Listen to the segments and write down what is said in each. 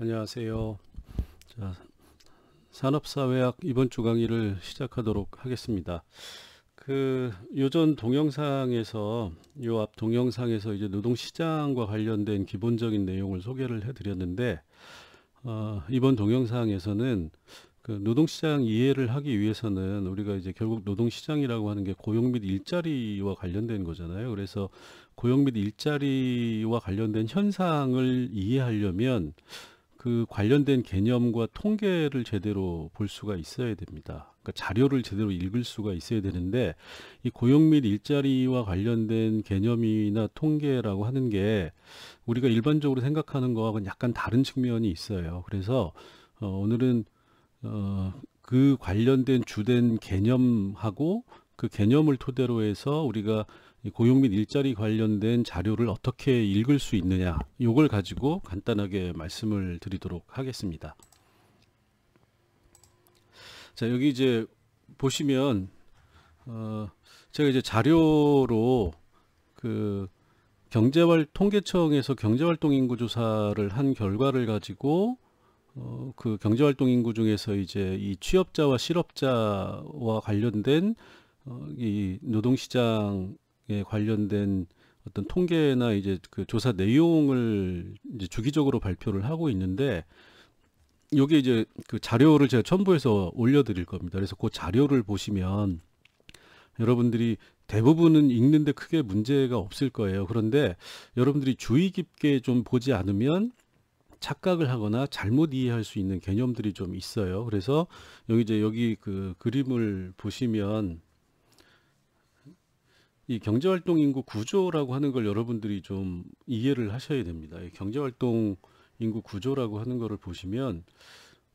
안녕하세요. 자, 산업사회학 이번 주 강의를 시작하도록 하겠습니다. 요전 동영상에서 요 앞 동영상에서 이제 노동시장과 관련된 기본적인 내용을 소개를 해드렸는데 이번 동영상에서는 노동시장 이해를 하기 위해서는 우리가 이제 결국 노동시장이라고 하는 게 고용 및 일자리와 관련된 거잖아요. 그래서 고용 및 일자리와 관련된 현상을 이해하려면 그 관련된 개념과 통계를 제대로 볼 수가 있어야 됩니다. 그러니까 자료를 제대로 읽을 수가 있어야 되는데 이 고용 및 일자리와 관련된 개념이나 통계라고 하는 게 우리가 일반적으로 생각하는 거하고는 약간 다른 측면이 있어요. 그래서 오늘은 그 관련된 주된 개념하고 그 개념을 토대로 해서 우리가 이 고용 및 일자리 관련된 자료를 어떻게 읽을 수 있느냐, 이걸 가지고 간단하게 말씀을 드리도록 하겠습니다. 자, 여기 이제 보시면 제가 이제 자료로 통계청에서 경제활동 인구 조사를 한 결과를 가지고 그 경제활동 인구 중에서 이제 이 취업자와 실업자와 관련된 이 노동시장에 관련된 어떤 통계나 이제 그 조사 내용을 이제 주기적으로 발표를 하고 있는데, 요게 이제 그 자료를 제가 첨부해서 올려드릴 겁니다. 그래서 그 자료를 보시면 여러분들이 대부분은 읽는데 크게 문제가 없을 거예요. 그런데 여러분들이 주의 깊게 좀 보지 않으면 착각을 하거나 잘못 이해할 수 있는 개념들이 좀 있어요. 그래서 여기 그 그림을 보시면 이 경제활동 인구 구조라고 하는 걸 여러분들이 좀 이해를 하셔야 됩니다. 이 경제활동 인구 구조라고 하는 거를 보시면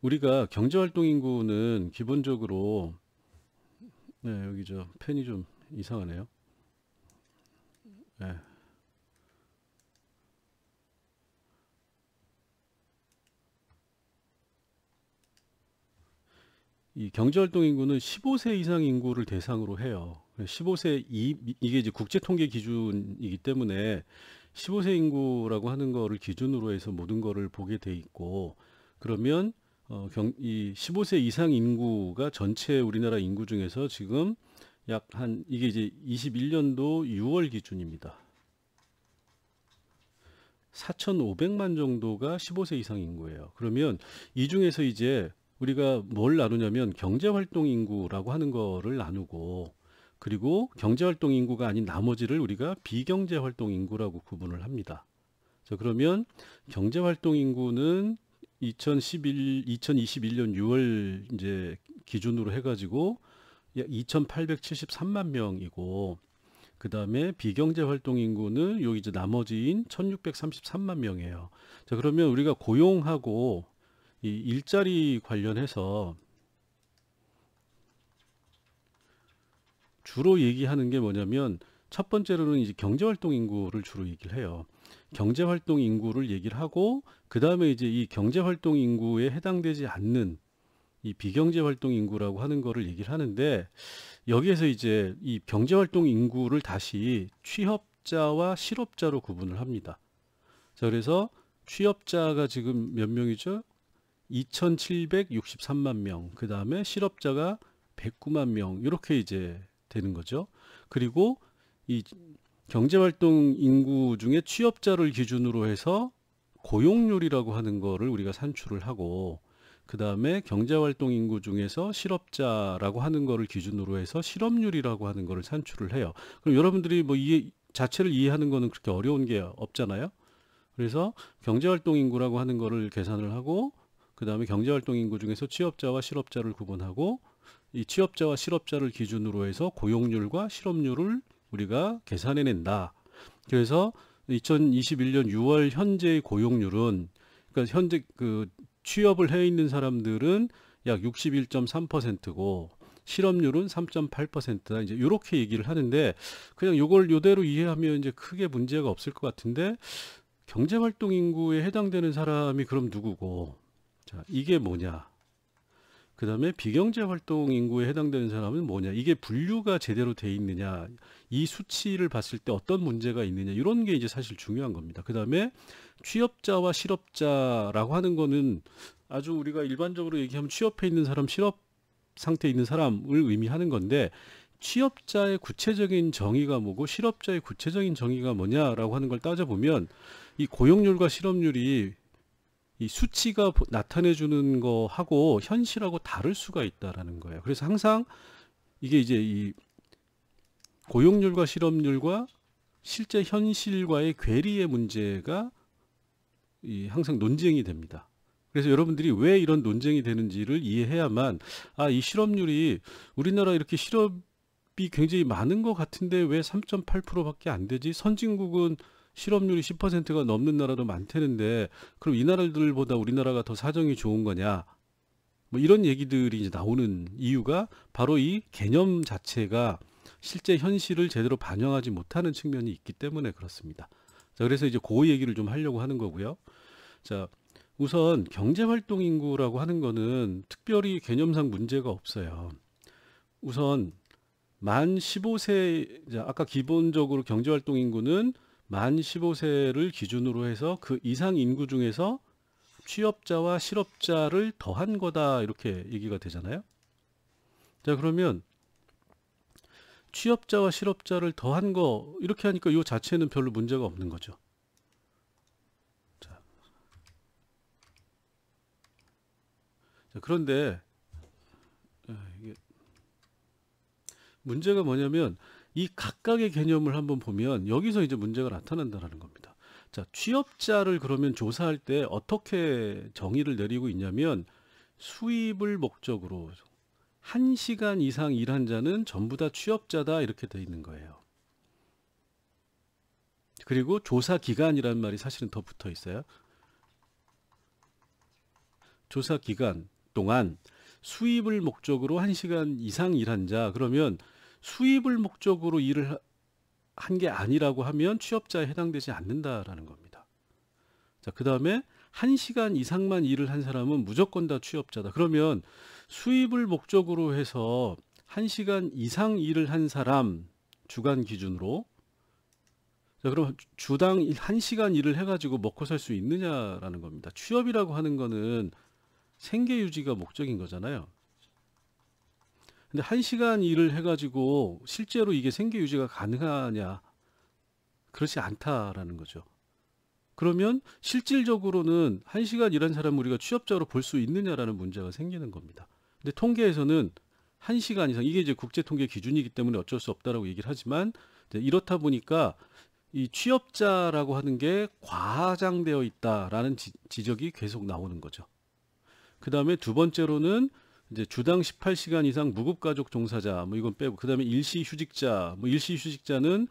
우리가 경제활동 인구는 기본적으로 여기 저 펜이 좀 이상하네요. 네. 이 경제활동 인구는 15세 이상 인구를 대상으로 해요. 15세 이게 이제 국제 통계 기준이기 때문에 15세 인구라고 하는 거를 기준으로 해서 모든 거를 보게 돼 있고, 그러면 이 15세 이상 인구가 전체 우리나라 인구 중에서 지금 이게 이제 21년도 6월 기준입니다. 4,500만 정도가 15세 이상 인구예요. 그러면 이 중에서 이제 우리가 뭘 나누냐면 경제활동 인구라고 하는 거를 나누고, 그리고 경제활동 인구가 아닌 나머지를 우리가 비경제활동 인구라고 구분을 합니다. 자, 그러면 경제활동 인구는 2021년 6월 이제 기준으로 해가지고 약 2,873만 명이고, 그 다음에 비경제활동 인구는 여기 이제 나머지인 1,633만 명이에요. 자, 그러면 우리가 고용하고 이 일자리 관련해서 주로 얘기하는 게 뭐냐면, 첫 번째로는 이제 경제활동 인구를 주로 얘기를 해요. 경제활동 인구를 얘기를 하고, 그 다음에 이제 이 경제활동 인구에 해당되지 않는 이 비경제활동 인구라고 하는 거를 얘기를 하는데, 여기에서 이제 이 경제활동 인구를 다시 취업자와 실업자로 구분을 합니다. 자, 그래서 취업자가 지금 몇 명이죠? 2,763만 명, 그 다음에 실업자가 109만 명, 이렇게 이제 되는 거죠. 그리고 이 경제활동 인구 중에 취업자를 기준으로 해서 고용률이라고 하는 거를 우리가 산출을 하고, 그 다음에 경제활동 인구 중에서 실업자라고 하는 거를 기준으로 해서 실업률이라고 하는 거를 산출을 해요. 그럼 여러분들이 뭐 자체를 이해하는 거는 그렇게 어려운 게 없잖아요. 그래서 경제활동 인구라고 하는 거를 계산을 하고, 그 다음에 경제활동 인구 중에서 취업자와 실업자를 구분하고, 이 취업자와 실업자를 기준으로 해서 고용률과 실업률을 우리가 계산해낸다. 그래서 2021년 6월 현재의 고용률은, 그러니까 현재 그 취업을 해 있는 사람들은 약 61.3%고 실업률은 3.8%다. 이제 이렇게 얘기를 하는데, 그냥 요걸 요대로 이해하면 이제 크게 문제가 없을 것 같은데, 경제활동 인구에 해당되는 사람이 그럼 누구고? 자, 이게 뭐냐? 그 다음에 비경제활동 인구에 해당되는 사람은 뭐냐, 이게 분류가 제대로 돼 있느냐, 이 수치를 봤을 때 어떤 문제가 있느냐, 이런 게 이제 사실 중요한 겁니다. 그 다음에 취업자와 실업자라고 하는 거는 아주 우리가 일반적으로 얘기하면 취업해 있는 사람, 실업 상태에 있는 사람을 의미하는 건데, 취업자의 구체적인 정의가 뭐고 실업자의 구체적인 정의가 뭐냐라고 하는 걸 따져보면 이 고용률과 실업률이 이 수치가 나타내주는 거하고 현실하고 다를 수가 있다라는 거예요. 그래서 항상 이게 이제 이 고용률과 실업률과 실제 현실과의 괴리의 문제가 항상 논쟁이 됩니다. 그래서 여러분들이 왜 이런 논쟁이 되는지를 이해해야만, 이 실업률이 우리나라 이렇게 실업이 굉장히 많은 것 같은데 왜 3.8%밖에 안 되지? 선진국은 실업률이 10%가 넘는 나라도 많다는데 그럼 이 나라들보다 우리나라가 더 사정이 좋은 거냐? 뭐 이런 얘기들이 이제 나오는 이유가 바로 이 개념 자체가 실제 현실을 제대로 반영하지 못하는 측면이 있기 때문에 그렇습니다. 자, 그래서 이제 그 얘기를 좀 하려고 하는 거고요. 자, 우선 경제활동 인구라고 하는 거는 특별히 개념상 문제가 없어요. 우선 만 15세, 아까 기본적으로 경제활동 인구는 만 15세를 기준으로 해서 그 이상 인구 중에서 취업자와 실업자를 더한 거다, 이렇게 얘기가 되잖아요. 자, 그러면 취업자와 실업자를 더한 거 이렇게 하니까 이 자체는 별로 문제가 없는 거죠. 자, 그런데 이게 문제가 뭐냐면 이 각각의 개념을 한번 보면 여기서 이제 문제가 나타난다는 겁니다. 자, 취업자를 그러면 조사할 때 어떻게 정의를 내리고 있냐면 수입을 목적으로 1시간 이상 일한 자는 전부 다 취업자다, 이렇게 돼 있는 거예요. 그리고 조사 기간이라는 말이 사실은 더 붙어 있어요. 조사 기간 동안 수입을 목적으로 1시간 이상 일한 자, 그러면 수입을 목적으로 일을 한 게 아니라고 하면 취업자에 해당되지 않는다라는 겁니다. 자, 그 다음에 1시간 이상만 일을 한 사람은 무조건 다 취업자다. 그러면 수입을 목적으로 해서 1시간 이상 일을 한 사람 주간 기준으로, 자, 그럼 주당 1시간 일을 해가지고 먹고 살 수 있느냐라는 겁니다. 취업이라고 하는 거는 생계 유지가 목적인 거잖아요. 근데 1시간 일을 해가지고 실제로 이게 생계 유지가 가능하냐? 그렇지 않다라는 거죠. 그러면 실질적으로는 1시간 일한 사람을 우리가 취업자로 볼 수 있느냐라는 문제가 생기는 겁니다. 근데 통계에서는 1시간 이상, 이게 이제 국제 통계 기준이기 때문에 어쩔 수 없다라고 얘기를 하지만, 이렇다 보니까 이 취업자라고 하는 게 과장되어 있다라는 지적이 계속 나오는 거죠. 그 다음에 두 번째로는 이제 주당 18시간 이상 무급가족 종사자, 뭐 이건 빼고, 그 다음에 일시휴직자, 뭐 일시휴직자는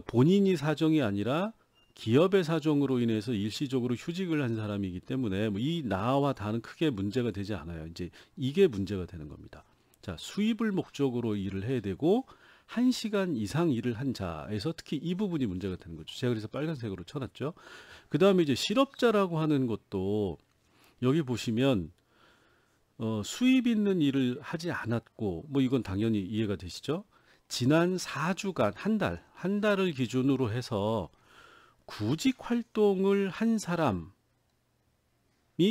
본인이 사정이 아니라 기업의 사정으로 인해서 일시적으로 휴직을 한 사람이기 때문에 뭐 이 나와 다는 크게 문제가 되지 않아요. 이제 이게 문제가 되는 겁니다. 자, 수입을 목적으로 일을 해야 되고 1시간 이상 일을 한 자에서 특히 이 부분이 문제가 되는 거죠. 제가 그래서 빨간색으로 쳐놨죠. 그 다음에 이제 실업자라고 하는 것도 여기 보시면 수입 있는 일을 하지 않았고, 뭐 이건 당연히 이해가 되시죠? 지난 4주간, 한 달을 기준으로 해서 구직 활동을 한 사람이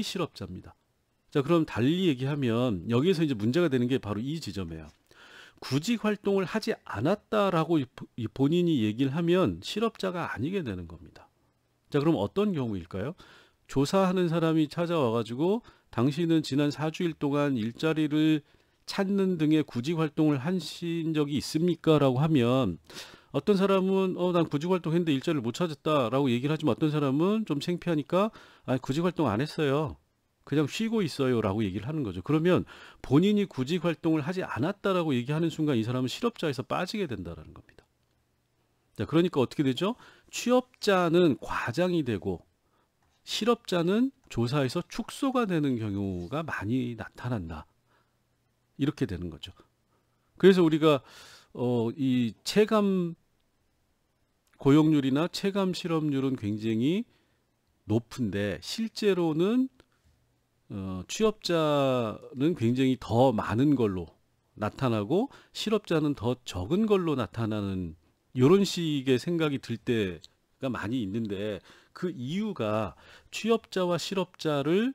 실업자입니다. 자, 그럼 달리 얘기하면 여기에서 이제 문제가 되는 게 바로 이 지점이에요. 구직 활동을 하지 않았다라고 본인이 얘기를 하면 실업자가 아니게 되는 겁니다. 자, 그럼 어떤 경우일까요? 조사하는 사람이 찾아와가지고 당신은 지난 4주일 동안 일자리를 찾는 등의 구직 활동을 하신 적이 있습니까? 라고 하면 어떤 사람은 난 구직 활동했는데 일자리를 못 찾았다라고 얘기를 하지만 어떤 사람은 좀 창피하니까 구직 활동 안 했어요. 그냥 쉬고 있어요 라고 얘기를 하는 거죠. 그러면 본인이 구직 활동을 하지 않았다라고 얘기하는 순간 이 사람은 실업자에서 빠지게 된다는 겁니다. 자, 그러니까 어떻게 되죠? 취업자는 과장이 되고 실업자는 조사에서 축소가 되는 경우가 많이 나타난다. 이렇게 되는 거죠. 그래서 우리가 이 체감 고용률이나 체감 실업률은 굉장히 높은데 실제로는 취업자는 굉장히 더 많은 걸로 나타나고 실업자는 더 적은 걸로 나타나는 이런 식의 생각이 들 때가 많이 있는데, 그 이유가 취업자와 실업자를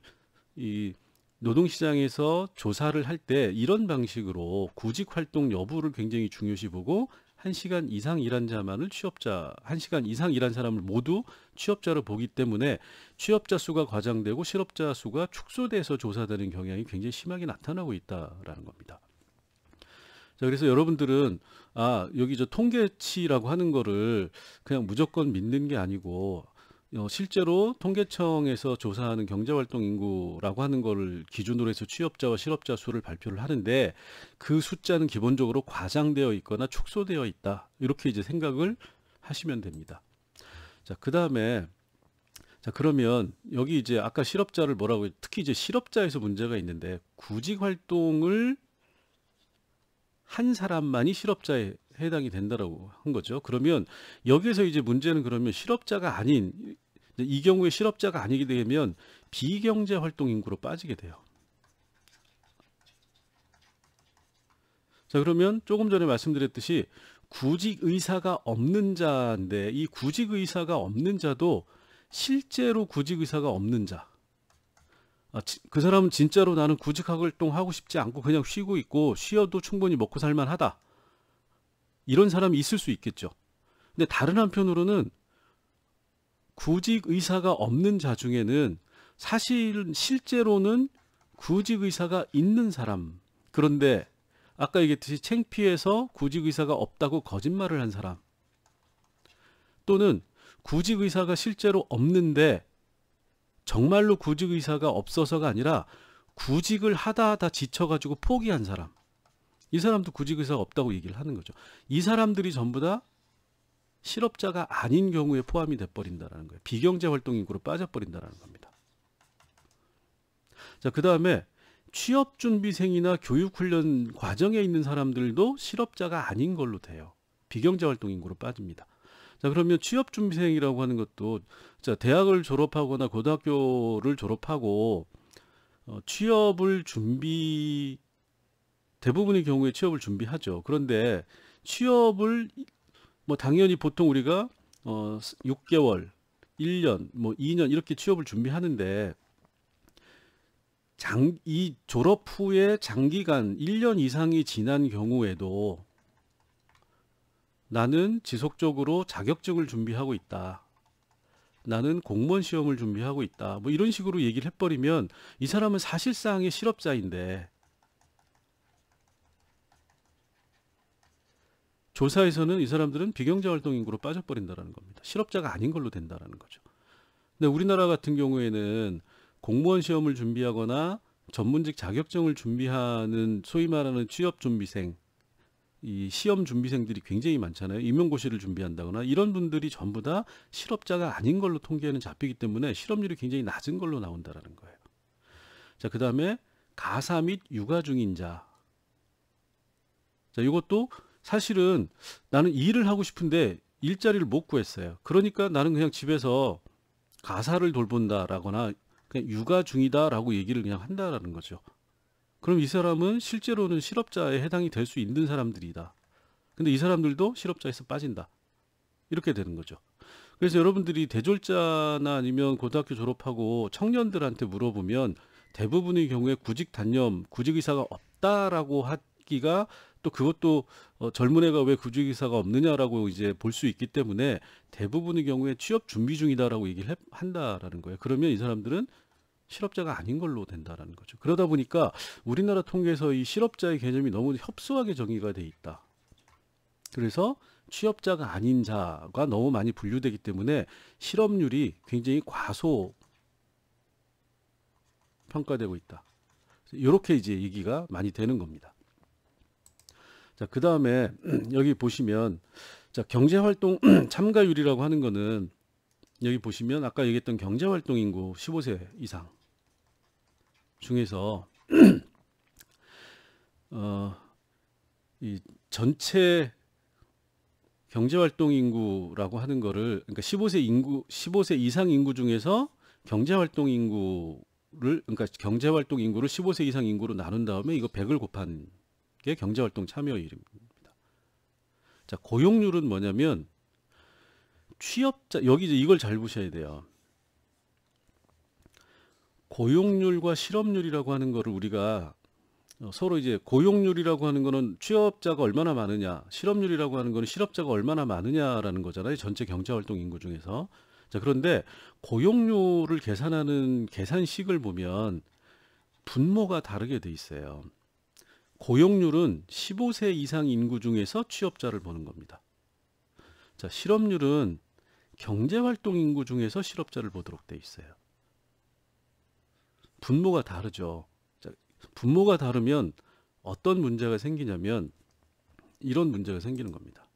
이 노동시장에서 조사를 할 때 이런 방식으로 구직 활동 여부를 굉장히 중요시 보고, 1시간 이상 일한 자만을 취업자, 1시간 이상 일한 사람을 모두 취업자로 보기 때문에 취업자 수가 과장되고 실업자 수가 축소돼서 조사되는 경향이 굉장히 심하게 나타나고 있다라는 겁니다. 자, 그래서 여러분들은 여기 저 통계치라고 하는 거를 그냥 무조건 믿는 게 아니고, 실제로 통계청에서 조사하는 경제활동 인구라고 하는 거를 기준으로 해서 취업자와 실업자 수를 발표를 하는데, 그 숫자는 기본적으로 과장되어 있거나 축소되어 있다, 이렇게 이제 생각을 하시면 됩니다. 자, 그다음에 자, 그러면 여기 이제 아까 실업자를 뭐라고, 특히 이제 실업자에서 문제가 있는데, 구직 활동을 한 사람만이 실업자에 해당이 된다라고 한 거죠. 그러면 여기에서 이제 문제는, 그러면 실업자가 아닌, 이 경우에 실업자가 아니게 되면 비경제 활동 인구로 빠지게 돼요. 자, 그러면 조금 전에 말씀드렸듯이 구직 의사가 없는 자인데, 이 구직 의사가 없는 자도 실제로 구직 의사가 없는 자, 그 사람은 진짜로 나는 구직 활동 하고 싶지 않고 그냥 쉬고 있고, 쉬어도 충분히 먹고 살만하다, 이런 사람이 있을 수 있겠죠. 근데 다른 한편으로는 구직 의사가 없는 자 중에는 사실 실제로는 구직 의사가 있는 사람, 그런데 아까 얘기했듯이 창피해서 구직 의사가 없다고 거짓말을 한 사람, 또는 구직 의사가 실제로 없는데 정말로 구직 의사가 없어서가 아니라 구직을 하다 지쳐가지고 포기한 사람, 이 사람도 구직 의사가 없다고 얘기를 하는 거죠. 이 사람들이 전부 다 실업자가 아닌 경우에 포함이 돼버린다는 거예요. 비경제 활동 인구로 빠져버린다는 겁니다. 자, 그 다음에 취업준비생이나 교육훈련 과정에 있는 사람들도 실업자가 아닌 걸로 돼요. 비경제 활동 인구로 빠집니다. 자, 그러면 취업준비생이라고 하는 것도, 자, 대학을 졸업하거나 고등학교를 졸업하고 취업을 대부분의 경우에 취업을 준비하죠. 그런데 취업을 당연히 보통 우리가 6개월, 1년, 2년 이렇게 취업을 준비하는데, 이 졸업 후에 장기간 1년 이상이 지난 경우에도 나는 지속적으로 자격증을 준비하고 있다, 나는 공무원 시험을 준비하고 있다, 이런 식으로 얘기를 해버리면 이 사람은 사실상의 실업자인데, 조사에서는 이 사람들은 비경제 활동 인구로 빠져버린다는 겁니다. 실업자가 아닌 걸로 된다는 거죠. 근데 우리나라 같은 경우에는 공무원 시험을 준비하거나 전문직 자격증을 준비하는 소위 말하는 취업 준비생, 이 시험 준비생들이 굉장히 많잖아요. 임용고시를 준비한다거나 이런 분들이 전부 다 실업자가 아닌 걸로 통계에는 잡히기 때문에 실업률이 굉장히 낮은 걸로 나온다는 거예요. 자, 그 다음에 가사 및 육아 중인 자. 자, 이것도 사실은 나는 일을 하고 싶은데 일자리를 못 구했어요. 그러니까 나는 그냥 집에서 가사를 돌본다라거나 그냥 육아 중이다라고 얘기를 그냥 한다라는 거죠. 그럼 이 사람은 실제로는 실업자에 해당이 될 수 있는 사람들이다. 근데 이 사람들도 실업자에서 빠진다, 이렇게 되는 거죠. 그래서 여러분들이 대졸자나 아니면 고등학교 졸업하고 청년들한테 물어보면 대부분의 경우에 구직 단념, 구직 의사가 없다라고 하기가, 또 그것도 젊은 애가 왜 구직 의사가 없느냐라고 이제 볼 수 있기 때문에 대부분의 경우에 취업 준비 중이다라고 얘기를 한다라는 거예요. 그러면 이 사람들은 실업자가 아닌 걸로 된다라는 거죠. 그러다 보니까 우리나라 통계에서 이 실업자의 개념이 너무 협소하게 정의가 돼 있다. 그래서 취업자가 아닌 자가 너무 많이 분류되기 때문에 실업률이 굉장히 과소 평가되고 있다, 이렇게 이제 얘기가 많이 되는 겁니다. 자, 그 다음에 여기 보시면, 자, 경제활동 참가율이라고 하는 거는, 여기 보시면 아까 얘기했던 경제활동 인구 15세 이상 중에서 이 전체 경제활동 인구라고 하는 거를, 그러니까 15세 이상 인구 중에서 경제활동 인구 그러니까 경제활동 인구를 15세 이상 인구로 나눈 다음에 이거 100을 곱한 게 경제활동 참여율입니다. 자, 고용률은 뭐냐면 취업자, 여기 이제 이걸 잘 보셔야 돼요. 고용률과 실업률이라고 하는 거를 우리가 서로 이제 고용률이라고 하는 거는 취업자가 얼마나 많으냐, 실업률이라고 하는 거는 실업자가 얼마나 많으냐라는 거잖아요. 전체 경제활동 인구 중에서. 자, 그런데 고용률을 계산하는 계산식을 보면 분모가 다르게 돼 있어요. 고용률은 15세 이상 인구 중에서 취업자를 보는 겁니다. 자, 실업률은 경제활동 인구 중에서 실업자를 보도록 돼 있어요. 분모가 다르죠. 자, 분모가 다르면 어떤 문제가 생기냐면 이런 문제가 생기는 겁니다.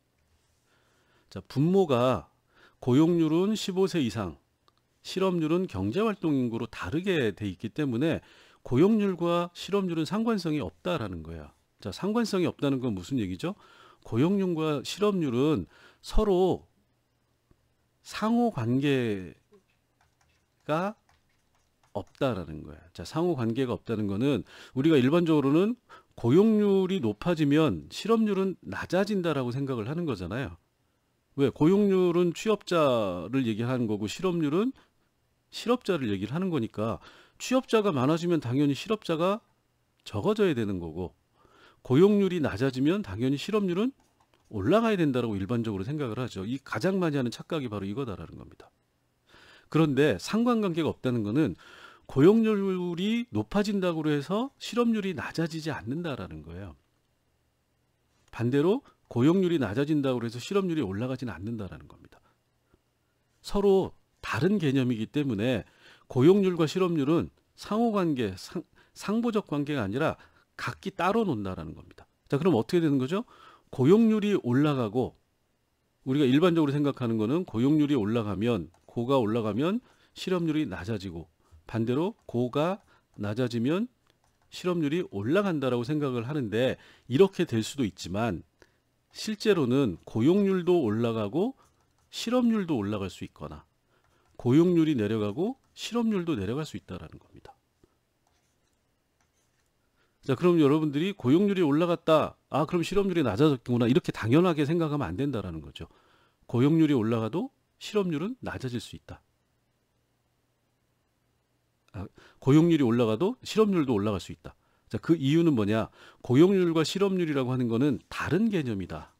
자, 분모가 고용률은 15세 이상, 실업률은 경제활동 인구로 다르게 돼 있기 때문에 고용률과 실업률은 상관성이 없다라는 거야. 자, 상관성이 없다는 건 무슨 얘기죠? 고용률과 실업률은 서로 상호 관계가 없다라는 거야. 자, 상호 관계가 없다는 거는 우리가 일반적으로는 고용률이 높아지면 실업률은 낮아진다라고 생각을 하는 거잖아요. 왜? 고용률은 취업자를 얘기하는 거고 실업률은 실업자를 얘기를 하는 거니까 취업자가 많아지면 당연히 실업자가 적어져야 되는 거고 고용률이 낮아지면 당연히 실업률은 올라가야 된다라고 일반적으로 생각을 하죠. 이 가장 많이 하는 착각이 바로 이거다라는 겁니다. 그런데 상관관계가 없다는 거는 고용률이 높아진다고 해서 실업률이 낮아지지 않는다라는 거예요. 반대로 고용률이 낮아진다고 해서 실업률이 올라가지는 않는다라는 겁니다. 서로 다른 개념이기 때문에 고용률과 실업률은 상호관계, 상보적 관계가 아니라 각기 따로 논다라는 겁니다. 자, 그럼 어떻게 되는 거죠? 고용률이 올라가고 우리가 일반적으로 생각하는 거는 고용률이 올라가면 고가 올라가면 실업률이 낮아지고 반대로 고가 낮아지면 실업률이 올라간다라고 생각을 하는데 이렇게 될 수도 있지만 실제로는 고용률도 올라가고 실업률도 올라갈 수 있거나 고용률이 내려가고 실업률도 내려갈 수 있다라는 겁니다. 자, 그럼 여러분들이 고용률이 올라갔다. 아, 그럼 실업률이 낮아졌구나. 이렇게 당연하게 생각하면 안 된다라는 거죠. 고용률이 올라가도 실업률은 낮아질 수 있다. 고용률이 올라가도 실업률도 올라갈 수 있다. 자, 그 이유는 뭐냐? 고용률과 실업률이라고 하는 거는 다른 개념이다.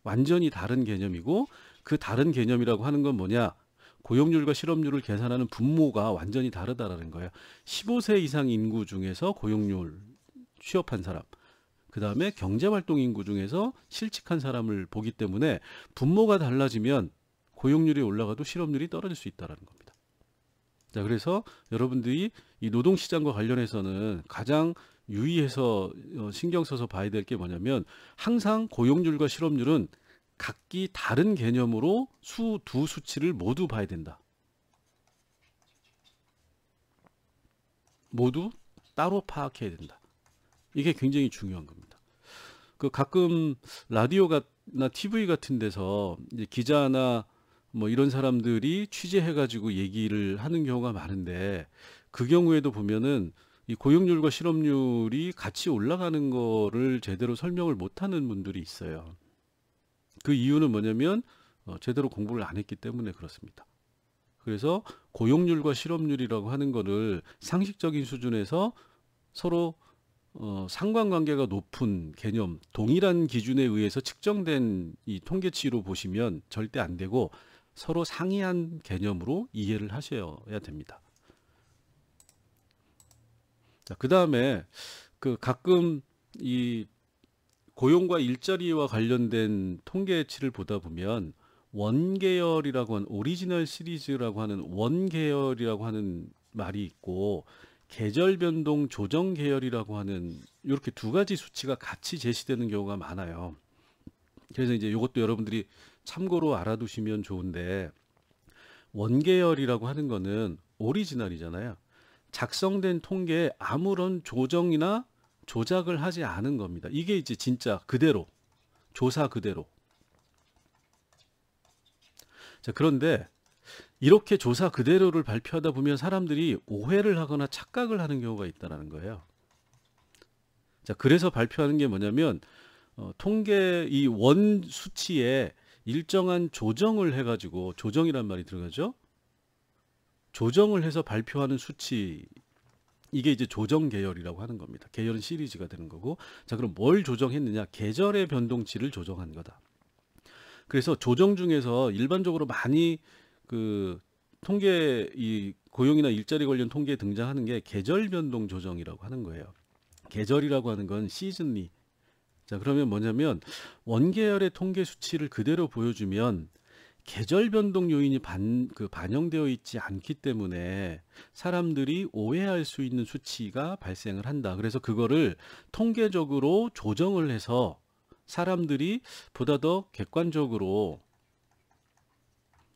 완전히 다른 개념이고 그 다른 개념이라고 하는 건 뭐냐? 고용률과 실업률을 계산하는 분모가 완전히 다르다라는 거예요. 15세 이상 인구 중에서 고용률 취업한 사람, 그 다음에 경제활동 인구 중에서 실직한 사람을 보기 때문에 분모가 달라지면 고용률이 올라가도 실업률이 떨어질 수 있다는 겁니다. 자, 그래서 여러분들이 이 노동시장과 관련해서는 가장 유의해서 신경 써서 봐야 될 게 뭐냐면 항상 고용률과 실업률은 각기 다른 개념으로 두 수치를 모두 봐야 된다. 모두 따로 파악해야 된다. 이게 굉장히 중요한 겁니다. 그 가끔 라디오나 TV 같은 데서 이제 기자나 뭐 이런 사람들이 취재해가지고 얘기를 하는 경우가 많은데 그 경우에도 보면은 이 고용률과 실업률이 같이 올라가는 거를 제대로 설명을 못하는 분들이 있어요. 그 이유는 뭐냐면 제대로 공부를 안 했기 때문에 그렇습니다. 그래서 고용률과 실업률이라고 하는 거를 상식적인 수준에서 서로 상관관계가 높은 개념, 동일한 기준에 의해서 측정된 이 통계치로 보시면 절대 안 되고 서로 상이한 개념으로 이해를 하셔야 됩니다. 자, 그 다음에 그 가끔 이 고용과 일자리와 관련된 통계치를 보다 보면 원계열이라고 하는 오리지널 시리즈라고 하는 원계열이라고 하는 말이 있고 계절 변동 조정 계열이라고 하는 이렇게 두 가지 수치가 같이 제시되는 경우가 많아요. 그래서 이제 이것도 여러분들이 참고로 알아두시면 좋은데 원계열이라고 하는 거는 오리지널이잖아요. 작성된 통계에 아무런 조정이나 조작을 하지 않은 겁니다. 이게 이제 진짜 그대로 조사 그대로. 자, 그런데 이렇게 조사 그대로를 발표하다 보면 사람들이 오해를 하거나 착각을 하는 경우가 있다는 거예요. 자, 그래서 발표하는 게 뭐냐면 통계 이 원 수치에 일정한 조정을 해가지고, 조정이란 말이 들어가죠. 조정을 해서 발표하는 수치, 이게 이제 조정 계열이라고 하는 겁니다. 계열은 시리즈가 되는 거고. 자, 그럼 뭘 조정했느냐? 계절의 변동치를 조정한 거다. 그래서 조정 중에서 일반적으로 많이 그 통계, 이 고용이나 일자리 관련 통계에 등장하는 게 계절 변동 조정이라고 하는 거예요. 계절이라고 하는 건 시즌리. 자, 그러면 뭐냐면 원계열의 통계 수치를 그대로 보여주면 계절 변동 요인이 반영되어 있지 않기 때문에 사람들이 오해할 수 있는 수치가 발생을 한다. 그래서 그거를 통계적으로 조정을 해서 사람들이 보다 더 객관적으로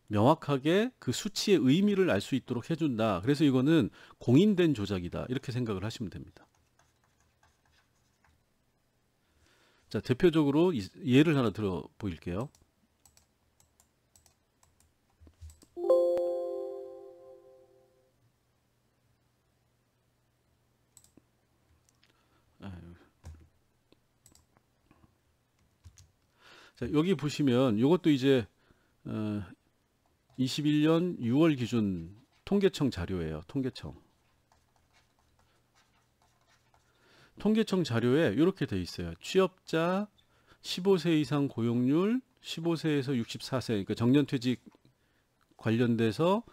명확하게 그 수치의 의미를 알 수 있도록 해준다. 그래서 이거는 공인된 조작이다. 이렇게 생각을 하시면 됩니다. 자, 대표적으로 예를 하나 들어 보일게요. 자, 여기 보시면 이것도 이제 21년 6월 기준 통계청 자료예요. 통계청 자료에 이렇게 돼 있어요. 취업자 15세 이상 고용률 15세에서 64세, 그러니까 정년퇴직 관련돼서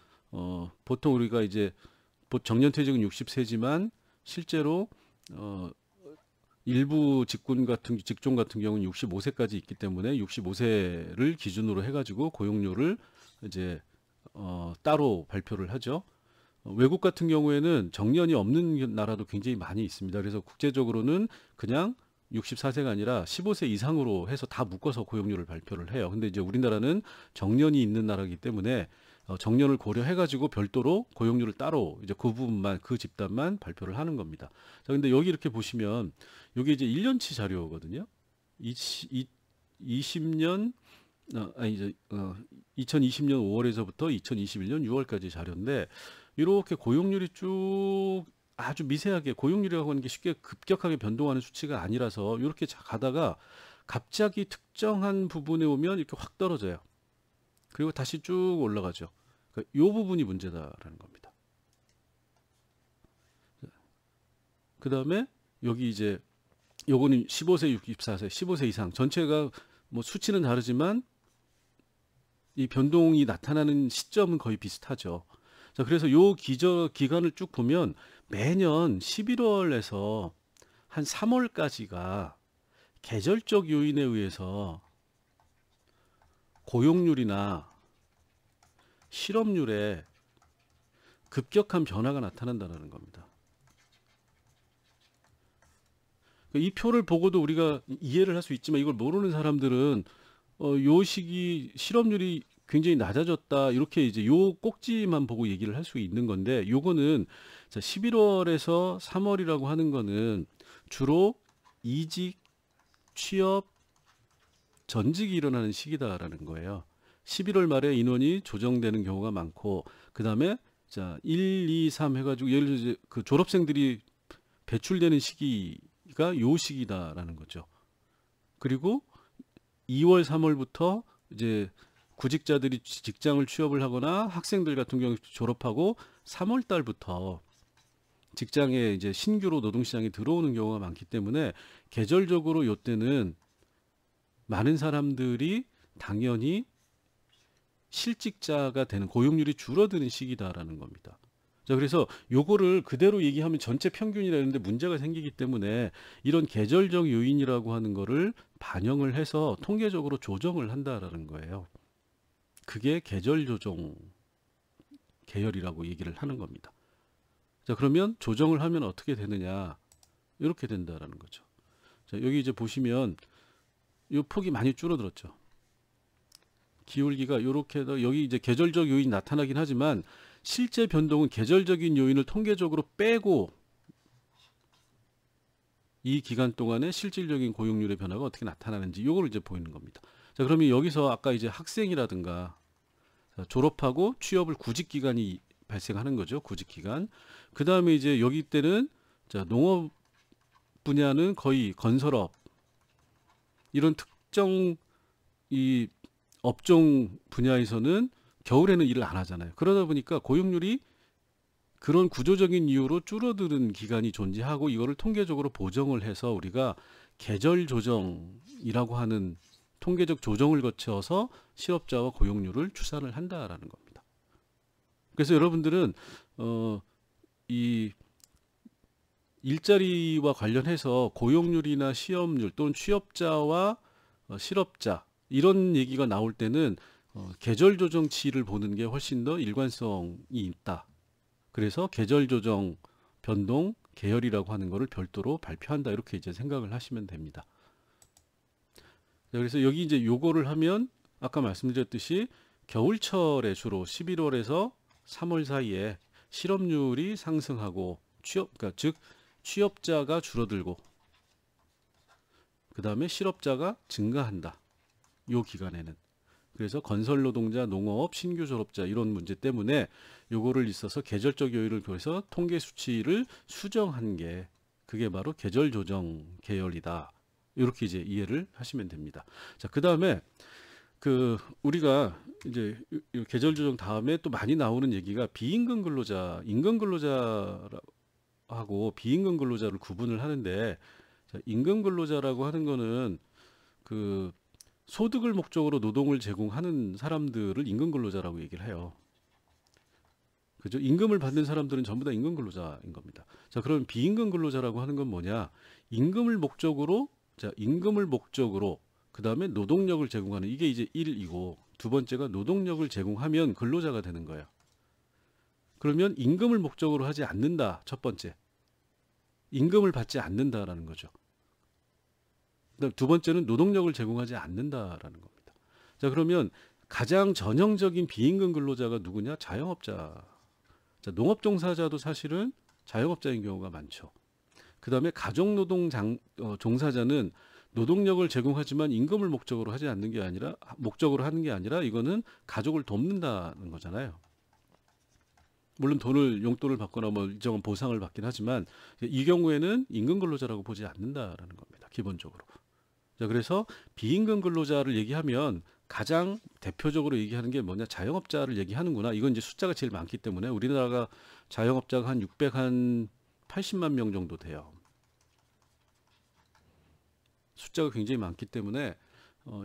보통 우리가 이제 정년퇴직은 60세지만 실제로 일부 직종 같은 경우는 65세까지 있기 때문에 65세를 기준으로 해가지고 고용률을 이제 따로 발표를 하죠. 외국 같은 경우에는 정년이 없는 나라도 굉장히 많이 있습니다. 그래서 국제적으로는 그냥 64세가 아니라 15세 이상으로 해서 다 묶어서 고용률을 발표를 해요. 근데 이제 우리나라는 정년이 있는 나라이기 때문에 정년을 고려해가지고 별도로 고용률을 따로 이제 그 부분만, 그 집단만 발표를 하는 겁니다. 자, 근데 여기 이렇게 보시면 여기 이제 1년치 자료거든요. 20년 아니 이제 2020년 5월에서부터 2021년 6월까지 자료인데 이렇게 고용률이 쭉 아주 미세하게, 고용률이라고 하는 게 쉽게 급격하게 변동하는 수치가 아니라서 이렇게 가다가 갑자기 특정한 부분에 오면 이렇게 확 떨어져요. 그리고 다시 쭉 올라가죠. 그러니까 이 부분이 문제다라는 겁니다. 그 다음에 여기 이제 요거는 15세, 64세, 15세 이상 전체가 뭐 수치는 다르지만 이 변동이 나타나는 시점은 거의 비슷하죠. 자, 그래서 요 기간을 쭉 보면 매년 11월에서 한 3월까지가 계절적 요인에 의해서 고용률이나 실업률에 급격한 변화가 나타난다는 겁니다. 이 표를 보고도 우리가 이해를 할 수 있지만 이걸 모르는 사람들은 요 시기 실업률이 굉장히 낮아졌다, 이렇게 이제 요 꼭지만 보고 얘기를 할 수 있는 건데, 요거는 11월에서 3월이라고 하는 거는 주로 이직, 취업, 전직이 일어나는 시기다라는 거예요. 11월 말에 인원이 조정되는 경우가 많고, 그 다음에 자 1, 2, 3 해가지고 예를 들어 그 졸업생들이 배출되는 시기가 요 시기다라는 거죠. 그리고 2월, 3월부터 이제 구직자들이 직장을 취업을 하거나 학생들 같은 경우 졸업하고 3월 달부터 직장에 이제 신규로 노동시장에 들어오는 경우가 많기 때문에 계절적으로 요때는 많은 사람들이 당연히 실직자가 되는, 고용률이 줄어드는 시기다라는 겁니다. 자, 그래서 요거를 그대로 얘기하면 전체 평균이라는데 문제가 생기기 때문에 이런 계절적 요인이라고 하는 거를 반영을 해서 통계적으로 조정을 한다라는 거예요. 그게 계절 조정 계열이라고 얘기를 하는 겁니다. 자, 그러면 조정을 하면 어떻게 되느냐? 이렇게 된다라는 거죠. 자, 여기 이제 보시면 이 폭이 많이 줄어들었죠. 기울기가 이렇게 여기 이제 계절적 요인이 나타나긴 하지만 실제 변동은 계절적인 요인을 통계적으로 빼고 이 기간 동안에 실질적인 고용률의 변화가 어떻게 나타나는지 요거를 이제 보이는 겁니다. 자, 그러면 여기서 아까 이제 학생이라든가 졸업하고 취업을 구직 기간이 발생하는 거죠. 구직 기간. 그 다음에 이제 여기 때는 자, 농업 분야는 거의 건설업 이런 특정 이 업종 분야에서는 겨울에는 일을 안 하잖아요. 그러다 보니까 고용률이 그런 구조적인 이유로 줄어드는 기간이 존재하고 이거를 통계적으로 보정을 해서 우리가 계절 조정이라고 하는 통계적 조정을 거쳐서 실업자와 고용률을 추산을 한다라는 겁니다. 그래서 여러분들은 이 일자리와 관련해서 고용률이나 시험률 또는 취업자와 실업자 이런 얘기가 나올 때는 계절 조정치를 보는 게 훨씬 더 일관성이 있다. 그래서 계절 조정 변동 계열이라고 하는 것을 별도로 발표한다. 이렇게 이제 생각을 하시면 됩니다. 그래서 여기 이제 요거를 하면 아까 말씀드렸듯이 겨울철에 주로 11월에서 3월 사이에 실업률이 상승하고 그러니까 즉 취업자가 줄어들고 그 다음에 실업자가 증가한다. 요 기간에는. 그래서 건설 노동자, 농업, 신규 졸업자 이런 문제 때문에 요거를 있어서 계절적 요인을 보여서 통계 수치를 수정한 게 그게 바로 계절 조정 계열이다. 이렇게 이제 이해를 하시면 됩니다. 자, 그다음에 우리가 이제 계절 조정 다음에 또 많이 나오는 얘기가 비임금 근로자, 임금 근로자하고 비임금 근로자를 구분을 하는데 자, 임금 근로자라고 하는 거는 소득을 목적으로 노동을 제공하는 사람들을 임금 근로자라고 얘기를 해요. 그죠? 임금을 받는 사람들은 전부 다 임금 근로자인 겁니다. 자, 그럼 비임금 근로자라고 하는 건 뭐냐? 임금을 목적으로 그다음에 노동력을 제공하는 이게 이제 1이고 두 번째가 노동력을 제공하면 근로자가 되는 거예요. 그러면 임금을 목적으로 하지 않는다. 첫 번째. 임금을 받지 않는다라는 거죠. 두 번째는 노동력을 제공하지 않는다라는 겁니다. 자, 그러면 가장 전형적인 비임금 근로자가 누구냐? 자영업자. 자, 농업 종사자도 사실은 자영업자인 경우가 많죠. 그 다음에 가족노동 종사자는 노동력을 제공하지만 임금을 목적으로 하는 게 아니라 이거는 가족을 돕는다는 거잖아요. 물론 용돈을 받거나 뭐 일정한 보상을 받긴 하지만 이 경우에는 임금 근로자라고 보지 않는다라는 겁니다. 기본적으로. 자, 그래서 비임금 근로자를 얘기하면 가장 대표적으로 얘기하는 게 뭐냐? 자영업자를 얘기하는구나. 이건 이제 숫자가 제일 많기 때문에 우리나라가 자영업자가 한 680만 명 정도 돼요. 숫자가 굉장히 많기 때문에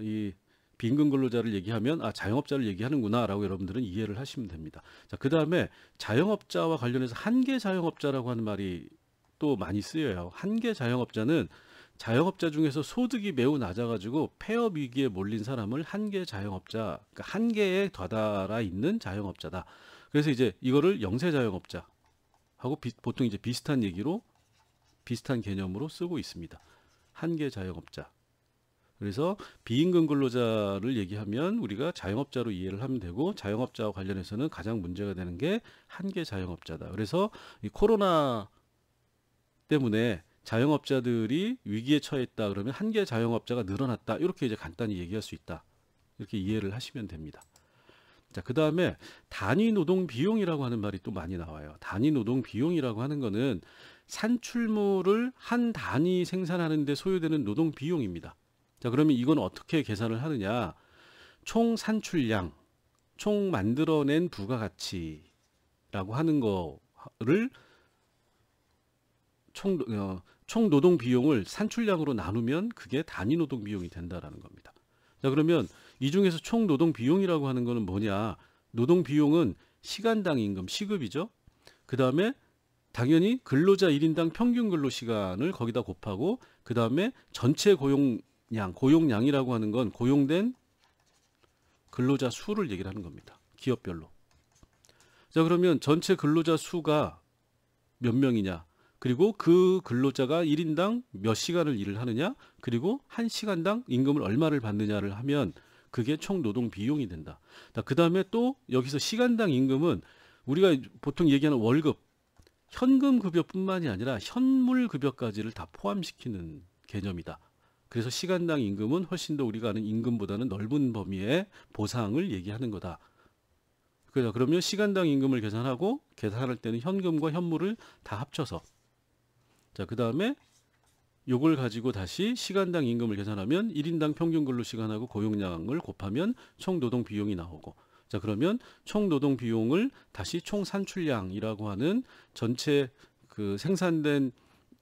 이 비임금 근로자를 얘기하면 자영업자를 얘기하는구나라고 여러분들은 이해를 하시면 됩니다. 자, 그다음에 자영업자와 관련해서 한계 자영업자라고 하는 말이 또 많이 쓰여요. 한계 자영업자는 자영업자 중에서 소득이 매우 낮아가지고 폐업 위기에 몰린 사람을 한계 자영업자, 그러니까 한계에 다다라 있는 자영업자다. 그래서 이제 이거를 영세 자영업자 하고 보통 이제 비슷한 개념으로 쓰고 있습니다. 한계 자영업자. 그래서 비임금 근로자를 얘기하면 우리가 자영업자로 이해를 하면 되고 자영업자와 관련해서는 가장 문제가 되는 게 한계 자영업자다. 그래서 이 코로나 때문에 자영업자들이 위기에 처했다 그러면 한계 자영업자가 늘어났다. 이렇게 이제 간단히 얘기할 수 있다. 이렇게 이해를 하시면 됩니다. 자, 그다음에 단위 노동 비용이라고 하는 말이 또 많이 나와요. 단위 노동 비용이라고 하는 거는 산출물을 한 단위 생산하는 데 소요되는 노동 비용입니다. 자, 그러면 이건 어떻게 계산을 하느냐? 총 산출량, 총 만들어낸 부가가치라고 하는 거를 총 노동 비용을 산출량으로 나누면 그게 단위 노동 비용이 된다라는 겁니다. 자, 그러면 이 중에서 총 노동 비용이라고 하는 거는 뭐냐? 노동 비용은 시간당 임금, 시급이죠. 그 다음에 당연히 근로자 1인당 평균 근로 시간을 거기다 곱하고 그 다음에 전체 고용량이라고 하는 건 고용된 근로자 수를 얘기를 하는 겁니다. 기업별로. 자, 그러면 전체 근로자 수가 몇 명이냐? 그리고 그 근로자가 1인당 몇 시간을 일을 하느냐? 그리고 1시간당 임금을 얼마를 받느냐를 하면 그게 총 노동 비용이 된다. 그 다음에 또 여기서 시간당 임금은 우리가 보통 얘기하는 월급, 현금 급여뿐만이 아니라 현물 급여까지를 다 포함시키는 개념이다. 그래서 시간당 임금은 훨씬 더 우리가 아는 임금보다는 넓은 범위의 보상을 얘기하는 거다. 그러면 시간당 임금을 계산하고 계산할 때는 현금과 현물을 다 합쳐서 자, 그다음에 요걸 가지고 다시 시간당 임금을 계산하면 1인당 평균 근로 시간하고 고용량을 곱하면 총 노동 비용이 나오고 자, 그러면 총 노동 비용을 다시 총 산출량이라고 하는 전체 그 생산된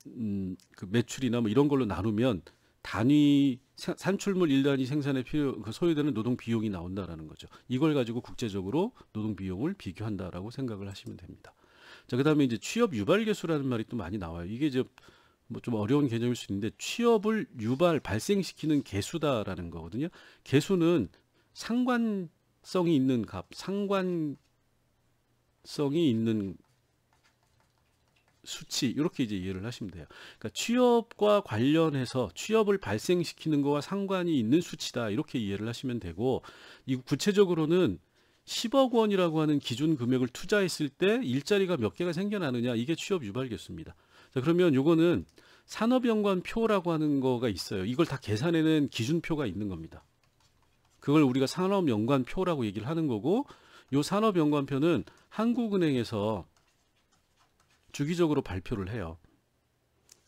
그 매출이나 뭐 이런 걸로 나누면 단위 산출물 1단위 생산에 그 소요되는 노동 비용이 나온다라는 거죠. 이걸 가지고 국제적으로 노동 비용을 비교한다라고 생각을 하시면 됩니다. 자, 그다음에 이제 취업 유발 계수라는 말이 또 많이 나와요. 이게 이제 뭐 좀 어려운 개념일 수 있는데 취업을 발생시키는 계수다라는 거거든요. 계수는 상관성이 있는 값, 상관성이 있는 수치 이렇게 이제 이해를 하시면 돼요. 그러니까 취업과 관련해서 취업을 발생시키는 거와 상관이 있는 수치다 이렇게 이해를 하시면 되고 이 구체적으로는 10억 원이라고 하는 기준 금액을 투자했을 때 일자리가 몇 개가 생겨나느냐 이게 취업 유발 계수입니다. 자, 그러면 요거는 산업연관표라고 하는 거가 있어요. 이걸 다 계산해낸 기준표가 있는 겁니다. 그걸 우리가 산업연관표라고 얘기를 하는 거고 요 산업연관표는 한국은행에서 주기적으로 발표를 해요.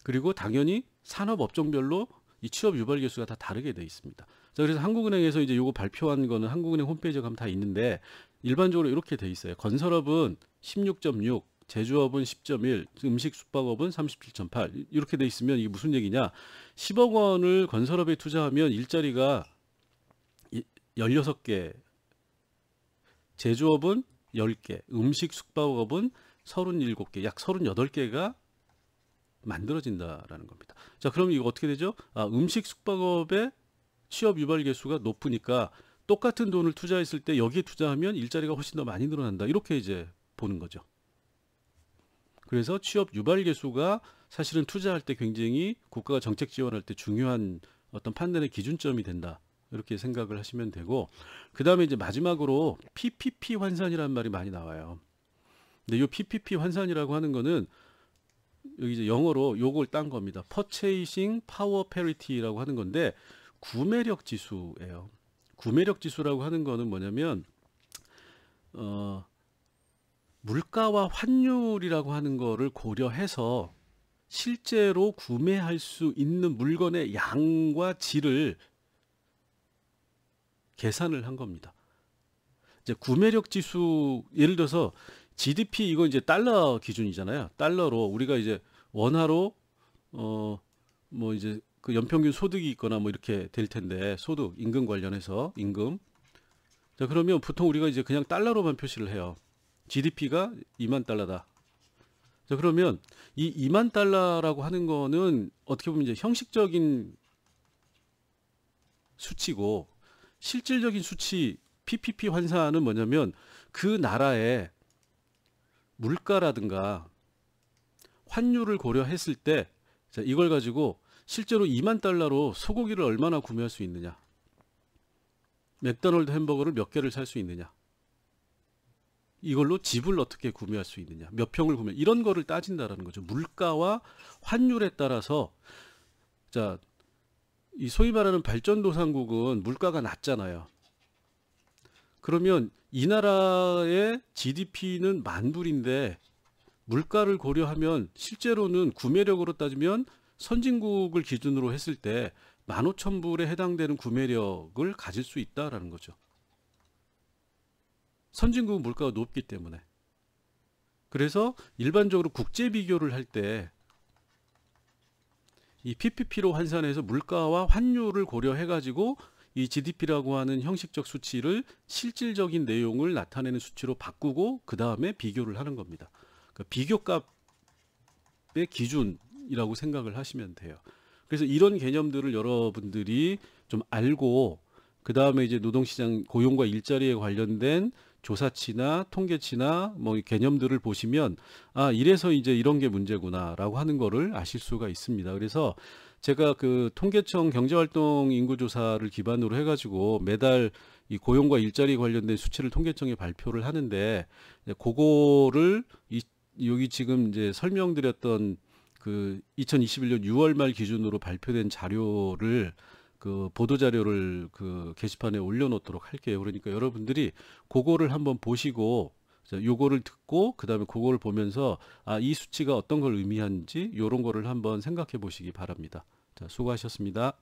그리고 당연히 산업업종별로 이 취업 유발 계수가 다 다르게 되어 있습니다. 자, 그래서 한국은행에서 이제 요거 발표한 거는 한국은행 홈페이지에 가면 다 있는데 일반적으로 이렇게 되어 있어요. 건설업은 16.6, 제조업은 10.1, 음식 숙박업은 37.8 이렇게 돼 있으면 이게 무슨 얘기냐? 10억 원을 건설업에 투자하면 일자리가 16개, 제조업은 10개, 음식 숙박업은 37개, 약 38개가 만들어진다라는 겁니다. 자, 그럼 이거 어떻게 되죠? 음식 숙박업의 취업 유발 계수가 높으니까 똑같은 돈을 투자했을 때 여기에 투자하면 일자리가 훨씬 더 많이 늘어난다. 이렇게 이제 보는 거죠. 그래서 취업 유발 계수가 사실은 투자할 때 굉장히 국가가 정책 지원할 때 중요한 어떤 판단의 기준점이 된다. 이렇게 생각을 하시면 되고 그다음에 이제 마지막으로 PPP 환산이라는 말이 많이 나와요. 근데 이 PPP 환산이라고 하는 거는 여기 이제 영어로 요걸 딴 겁니다. Purchasing Power Parity라고 하는 건데 구매력 지수예요. 구매력 지수라고 하는 거는 뭐냐면 물가와 환율이라고 하는 거를 고려해서 실제로 구매할 수 있는 물건의 양과 질을 계산을 한 겁니다. 이제 구매력 지수 예를 들어서 GDP 이거 이제 달러 기준이잖아요. 달러로 우리가 이제 원화로 뭐 이제 그 연평균 소득이 있거나 뭐 이렇게 될 텐데 소득 임금 관련해서 임금 자 그러면 보통 우리가 이제 그냥 달러로만 표시를 해요. GDP가 2만 달러다. 자 그러면 이 2만 달러라고 하는 거는 어떻게 보면 이제 형식적인 수치고 실질적인 수치 PPP 환산은 뭐냐면 그 나라의 물가라든가 환율을 고려했을 때 자, 이걸 가지고 실제로 2만 달러로 소고기를 얼마나 구매할 수 있느냐, 맥도날드 햄버거를 몇 개를 살 수 있느냐, 이걸로 집을 어떻게 구매할 수 있느냐, 몇 평을 구매, 이런 거를 따진다라는 거죠. 물가와 환율에 따라서 자, 이 소위 말하는 발전도상국은 물가가 낮잖아요. 그러면 이 나라의 GDP는 만불인데 물가를 고려하면 실제로는 구매력으로 따지면 선진국을 기준으로 했을 때 15,000불에 해당되는 구매력을 가질 수 있다라는 거죠. 선진국은 물가가 높기 때문에. 그래서 일반적으로 국제 비교를 할 때 이 PPP로 환산해서 물가와 환율을 고려해 가지고 이 GDP라고 하는 형식적 수치를 실질적인 내용을 나타내는 수치로 바꾸고 그 다음에 비교를 하는 겁니다. 그러니까 비교값의 기준이라고 생각을 하시면 돼요. 그래서 이런 개념들을 여러분들이 좀 알고 그 다음에 이제 노동시장 고용과 일자리에 관련된 조사치나 통계치나 뭐 개념들을 보시면 아 이래서 이제 이런 게 문제구나라고 하는 거를 아실 수가 있습니다. 그래서 제가 그 통계청 경제활동 인구조사를 기반으로 해가지고 매달 이 고용과 일자리 관련된 수치를 통계청에 발표를 하는데 그거를 여기 지금 이제 설명드렸던 그 2021년 6월 말 기준으로 발표된 자료를 그 보도 자료를 그 게시판에 올려놓도록 할게요. 그러니까 여러분들이 그거를 한번 보시고 자, 요거를 듣고 그다음에 그거를 보면서 아, 이 수치가 어떤 걸 의미하는지 요런 거를 한번 생각해 보시기 바랍니다. 자, 수고하셨습니다.